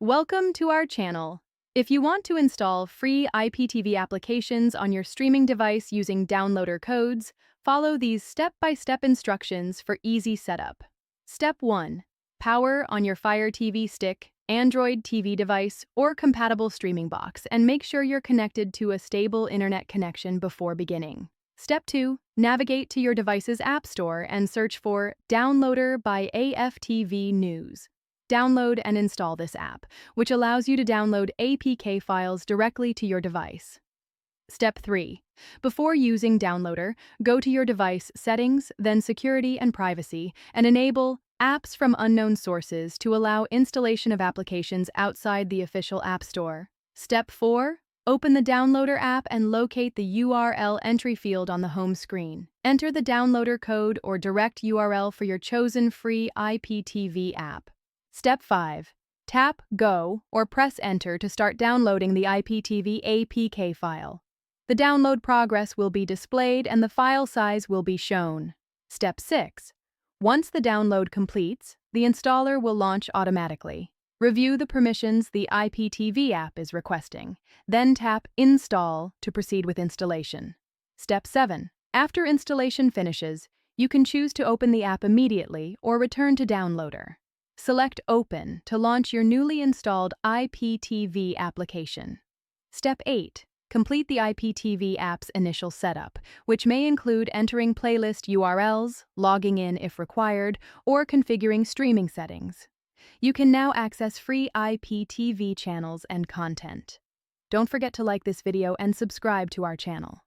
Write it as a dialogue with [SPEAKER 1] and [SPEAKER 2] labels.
[SPEAKER 1] Welcome to our channel. If you want to install free IPTV applications on your streaming device using downloader codes, follow these step-by-step instructions for easy setup. Step 1. Power on your Fire TV stick, Android TV device, or compatible streaming box, and make sure you're connected to a stable internet connection before beginning. Step 2. Navigate to your device's app store and search for Downloader by IPTV News. Download and install this app, which allows you to download APK files directly to your device. Step 3. Before using Downloader, go to your device settings, then security and privacy, and enable apps from unknown sources to allow installation of applications outside the official App Store. Step 4. Open the Downloader app and locate the URL entry field on the home screen. Enter the downloader code or direct URL for your chosen free IPTV app. Step 5. Tap Go or press Enter to start downloading the IPTV APK file. The download progress will be displayed and the file size will be shown. Step 6. Once the download completes, the installer will launch automatically. Review the permissions the IPTV app is requesting, then tap Install to proceed with installation. Step 7. After installation finishes, you can choose to open the app immediately or return to Downloader. Select Open to launch your newly installed IPTV application. Step 8. Complete the IPTV app's initial setup, which may include entering playlist URLs, logging in if required, or configuring streaming settings. You can now access free IPTV channels and content. Don't forget to like this video and subscribe to our channel.